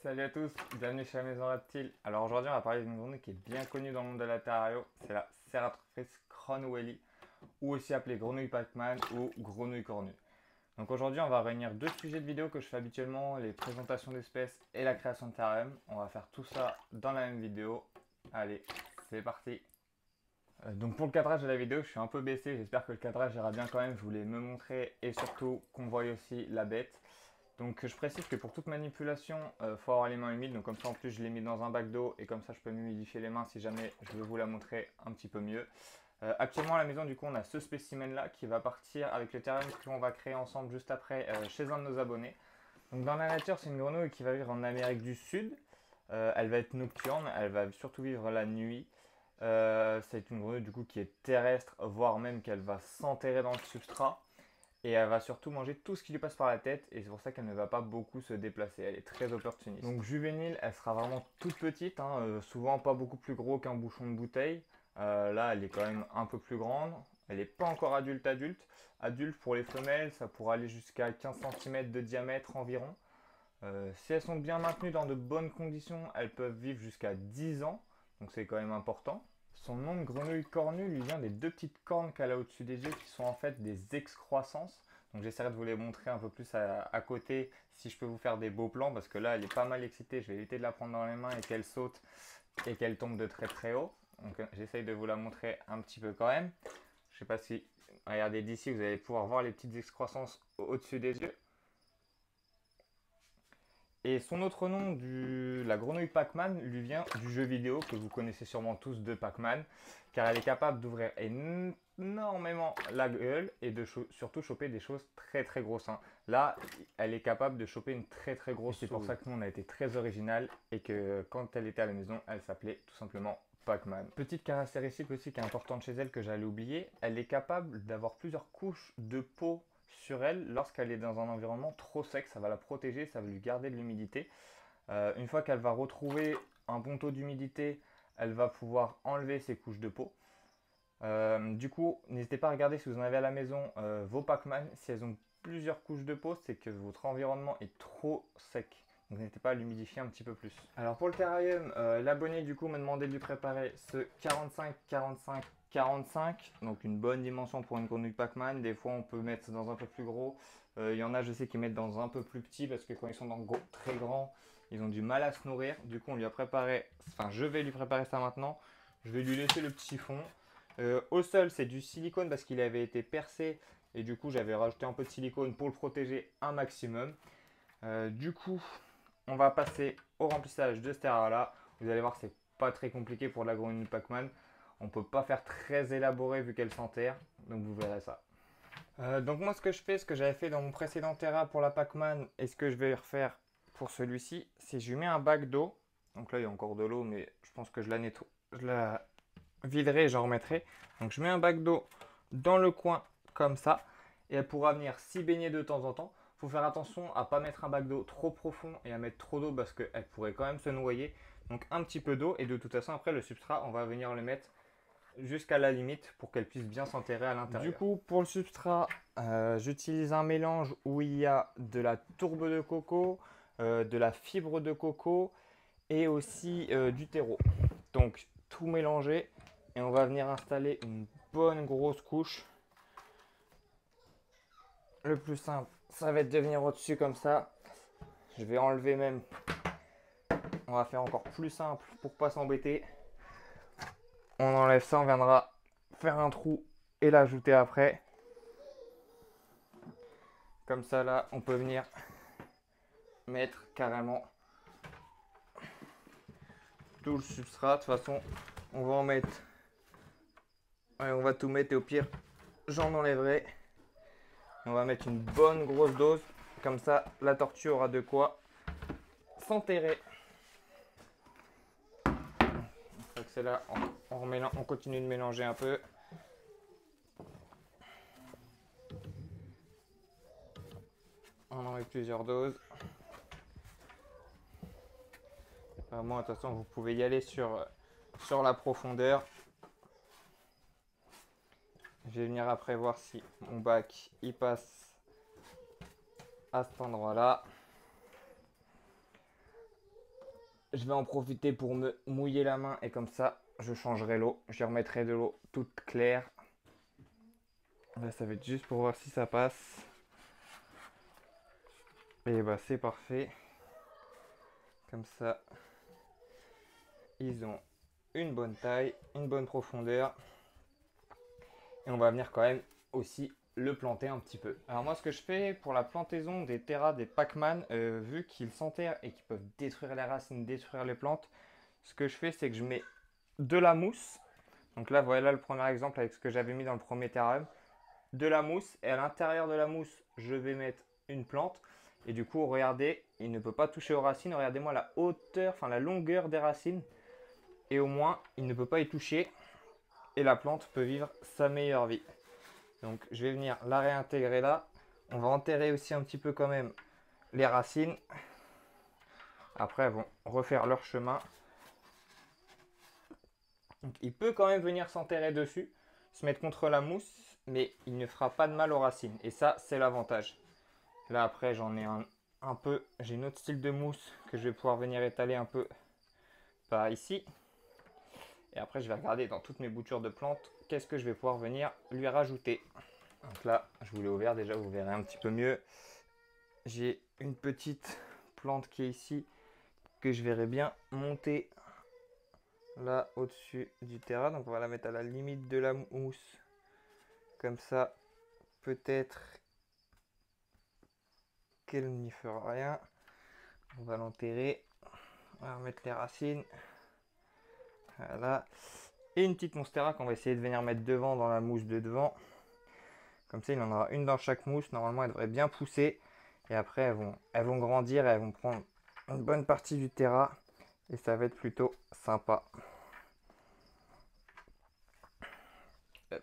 Salut à tous, bienvenue chez la Maison Reptile. Alors aujourd'hui on va parler d'une grenouille qui est bien connue dans le monde de la Terrario, c'est la Ceratorchis cromwelli, ou aussi appelée grenouille Pac-Man ou grenouille cornue. Donc aujourd'hui on va réunir deux sujets de vidéo que je fais habituellement, les présentations d'espèces et la création de terrarium. On va faire tout ça dans la même vidéo. Allez, c'est parti. Donc pour le cadrage de la vidéo, je suis un peu baissé, j'espère que le cadrage ira bien quand même, je voulais me montrer et surtout qu'on voie aussi la bête. Donc je précise que pour toute manipulation, il faut avoir les mains humides, donc comme ça en plus je l'ai mis dans un bac d'eau et comme ça je peux m'humidifier les mains si jamais je veux vous la montrer un petit peu mieux. Actuellement à la maison du coup on a ce spécimen là qui va partir avec le terrarium que l'on va créer ensemble juste après chez un de nos abonnés. Donc dans la nature c'est une grenouille qui va vivre en Amérique du Sud, elle va être nocturne, elle va surtout vivre la nuit. C'est une grenouille du coup qui est terrestre, voire même qu'elle va s'enterrer dans le substrat. Et elle va surtout manger tout ce qui lui passe par la tête et c'est pour ça qu'elle ne va pas beaucoup se déplacer. Elle est très opportuniste. Donc juvénile, elle sera vraiment toute petite, hein, souvent pas beaucoup plus gros qu'un bouchon de bouteille. Là, elle est quand même un peu plus grande. Elle n'est pas encore adulte adulte. Adulte pour les femelles, ça pourra aller jusqu'à 15 cm de diamètre environ. Si elles sont bien maintenues dans de bonnes conditions, elles peuvent vivre jusqu'à 10 ans. Donc c'est quand même important. Son nom de grenouille cornue lui vient des deux petites cornes qu'elle a au-dessus des yeux qui sont en fait des excroissances. Donc j'essaierai de vous les montrer un peu plus à côté si je peux vous faire des beaux plans parce que là elle est pas mal excitée. Je vais éviter de la prendre dans les mains et qu'elle saute et qu'elle tombe de très très haut. Donc j'essaye de vous la montrer un petit peu quand même. Je sais pas si, regardez d'ici, vous allez pouvoir voir les petites excroissances au-dessus des yeux. Et son autre nom, la grenouille Pac-Man, lui vient du jeu vidéo que vous connaissez sûrement tous de Pac-Man, car elle est capable d'ouvrir énormément la gueule et de surtout choper des choses très très grosses, hein. Là, elle est capable de choper une très très grosse. C'est pour ça que nous on a été très original et que quand elle était à la maison, elle s'appelait tout simplement Pac-Man. Petite caractéristique aussi qui est importante chez elle que j'allais oublier, elle est capable d'avoir plusieurs couches de peau sur elle lorsqu'elle est dans un environnement trop sec, ça va la protéger, ça va lui garder de l'humidité. Une fois qu'elle va retrouver un bon taux d'humidité, elle va pouvoir enlever ses couches de peau. Du coup, n'hésitez pas à regarder si vous en avez à la maison vos Pac-Man. Si elles ont plusieurs couches de peau, c'est que votre environnement est trop sec. Donc n'hésitez pas à l'humidifier un petit peu plus. Alors pour le terrarium, l'abonné du coup m'a demandé de lui préparer ce 45-45-45. Donc une bonne dimension pour une grenouille Pac-Man. Des fois on peut mettre dans un peu plus gros. Il y en a je sais qui mettent dans un peu plus petit parce que quand ils sont dans très grands, ils ont du mal à se nourrir. Du coup on lui a préparé, enfin je vais lui préparer ça maintenant. Je vais lui laisser le petit fond. Au sol c'est du silicone parce qu'il avait été percé. Et du coup j'avais rajouté un peu de silicone pour le protéger un maximum. Du coup on va passer au remplissage de ce terrain là. Vous allez voir, c'est pas très compliqué pour la grenouille Pac-Man. On peut pas faire très élaboré vu qu'elle s'enterre. Donc vous verrez ça. Donc moi ce que je fais, ce que j'avais fait dans mon précédent terrain pour la Pac-Man et ce que je vais refaire pour celui-ci, c'est que je lui mets un bac d'eau. Donc là il y a encore de l'eau mais je pense que je la nettoie, je la viderai et j'en remettrai. Donc je mets un bac d'eau dans le coin comme ça et elle pourra venir s'y baigner de temps en temps. Il faut faire attention à ne pas mettre un bac d'eau trop profond et à mettre trop d'eau parce qu'elle pourrait quand même se noyer. Donc un petit peu d'eau et de toute façon après le substrat on va venir le mettre jusqu'à la limite pour qu'elle puisse bien s'enterrer à l'intérieur. Du coup pour le substrat j'utilise un mélange où il y a de la tourbe de coco, de la fibre de coco et aussi du terreau. Donc tout mélanger et on va venir installer une bonne grosse couche. Le plus simple, ça va être de venir au-dessus comme ça. Je vais enlever même. On va faire encore plus simple pour pas s'embêter. On enlève ça, on viendra faire un trou et l'ajouter après. Comme ça là, on peut venir mettre carrément tout le substrat. De toute façon, on va en mettre. Ouais, on va tout mettre et au pire, j'en enlèverai. On va mettre une bonne grosse dose. Comme ça, la tortue aura de quoi s'enterrer. C'est là, on continue de mélanger un peu. On en met plusieurs doses. Vraiment, de toute façon, vous pouvez y aller sur la profondeur. Je vais venir après voir si mon bac il passe à cet endroit-là. je vais en profiter pour me mouiller la main et comme ça, je changerai l'eau. Je remettrai de l'eau toute claire. Là, ça va être juste pour voir si ça passe. Et bah, c'est parfait. Comme ça, ils ont une bonne taille, une bonne profondeur. Et on va venir quand même aussi le planter un petit peu. Alors moi, ce que je fais pour la plantaison des Terra, des Pac-Man, vu qu'ils s'enterrent et qu'ils peuvent détruire les racines, détruire les plantes, ce que je fais, c'est que je mets de la mousse. Donc là, voilà le premier exemple avec ce que j'avais mis dans le premier terrarium. De la mousse et à l'intérieur de la mousse, je vais mettre une plante. Et du coup, regardez, il ne peut pas toucher aux racines. Regardez-moi la hauteur, enfin la longueur des racines. Et au moins, il ne peut pas y toucher. Et la plante peut vivre sa meilleure vie. Donc, je vais venir la réintégrer là. On va enterrer aussi un petit peu quand même les racines. Après, elles vont refaire leur chemin. Donc, il peut quand même venir s'enterrer dessus, se mettre contre la mousse, mais il ne fera pas de mal aux racines. Et ça, c'est l'avantage. Là, après, j'en ai un peu. J'ai une autre style de mousse que je vais pouvoir venir étaler un peu par ici. Et après, je vais regarder dans toutes mes boutures de plantes, qu'est-ce que je vais pouvoir venir lui rajouter. Donc là, je vous l'ai ouvert déjà, vous verrez un petit peu mieux. J'ai une petite plante qui est ici, que je verrai bien monter là au-dessus du terrain. Donc on va la mettre à la limite de la mousse. Comme ça, peut-être qu'elle n'y fera rien. On va l'enterrer. On va remettre les racines. Voilà. Et une petite monstera qu'on va essayer de venir mettre devant dans la mousse de devant. Comme ça, il en aura une dans chaque mousse. Normalement, elle devrait bien pousser. Et après, elles vont grandir et elles vont prendre une bonne partie du terrain. Et ça va être plutôt sympa. Hop.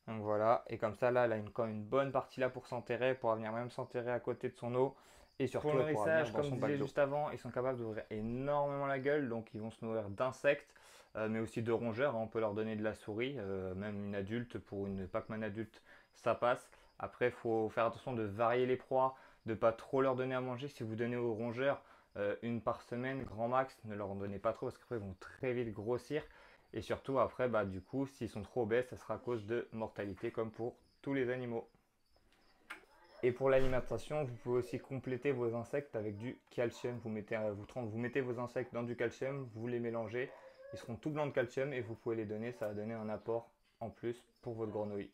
Donc voilà. Et comme ça, là, elle a quand même une bonne partie là pour s'enterrer. Elle pourra venir même s'enterrer à côté de son eau. Et surtout, pour le nourrissage, comme je disais juste avant, ils sont capables d'ouvrir énormément la gueule. Donc, ils vont se nourrir d'insectes, mais aussi de rongeurs. On peut leur donner de la souris. Même une adulte, pour une Pac-Man adulte, ça passe. Après, il faut faire attention de varier les proies, de ne pas trop leur donner à manger. Si vous donnez aux rongeurs une par semaine, grand max, ne leur en donnez pas trop parce qu'après, ils vont très vite grossir. Et surtout, après, bah, du coup, s'ils sont trop obèses, ça sera à cause de mortalité, comme pour tous les animaux. Et pour l'alimentation, vous pouvez aussi compléter vos insectes avec du calcium. Vous mettez vos insectes dans du calcium, vous les mélangez, ils seront tout blancs de calcium et vous pouvez les donner, ça va donner un apport en plus pour votre grenouille.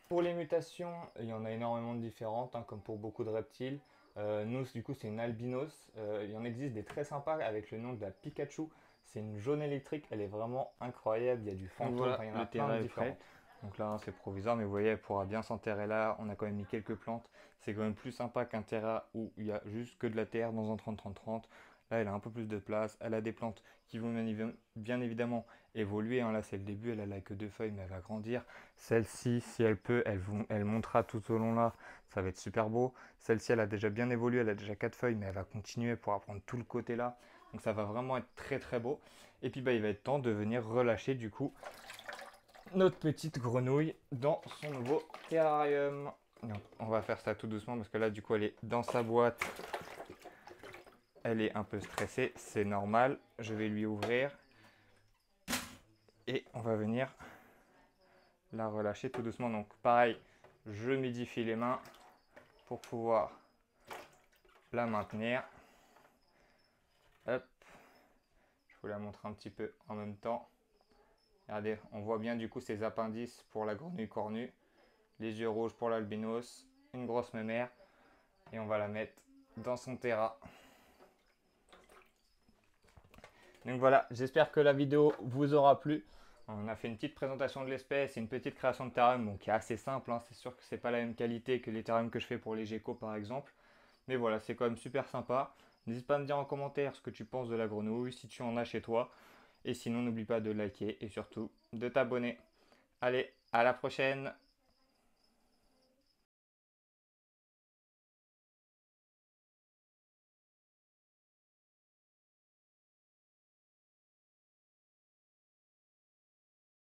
Pour les mutations, il y en a énormément de différentes, hein, comme pour beaucoup de reptiles. Nous, du coup, c'est une albinos. Il y en existe des très sympas avec le nom de la Pikachu. C'est une jaune électrique, elle est vraiment incroyable. Il y a du fantôme, voilà, il y en a plein de différentes. Donc là, c'est provisoire, mais vous voyez, elle pourra bien s'enterrer là. On a quand même mis quelques plantes. C'est quand même plus sympa qu'un terrain où il y a juste que de la terre dans un 30-30-30. Là, elle a un peu plus de place. Elle a des plantes qui vont bien évidemment évoluer, hein. Là, c'est le début. Elle a que 2 feuilles, mais elle va grandir. Celle-ci, si elle peut, elle montera tout au long là. Ça va être super beau. Celle-ci, elle a déjà bien évolué. Elle a déjà 4 feuilles, mais elle va continuer pour prendre tout le côté là. Donc ça va vraiment être très très beau. Et puis, bah, il va être temps de venir relâcher du coup notre petite grenouille dans son nouveau terrarium. Donc, on va faire ça tout doucement parce que là, du coup, elle est dans sa boîte. Elle est un peu stressée, c'est normal. Je vais lui ouvrir et on va venir la relâcher tout doucement. Donc, pareil, je humidifie les mains pour pouvoir la maintenir. Hop, je vous la montre un petit peu en même temps. Regardez, on voit bien du coup ses appendices pour la grenouille cornue, les yeux rouges pour l'albinos, une grosse mémère et on va la mettre dans son terrain. Donc voilà, j'espère que la vidéo vous aura plu. On a fait une petite présentation de l'espèce et une petite création de terrarium bon, qui est assez simple, hein. C'est sûr que c'est pas la même qualité que les terrariums que je fais pour les geckos par exemple. Mais voilà, c'est quand même super sympa. N'hésite pas à me dire en commentaire ce que tu penses de la grenouille, si tu en as chez toi. Et sinon, n'oublie pas de liker et surtout de t'abonner. Allez, à la prochaine!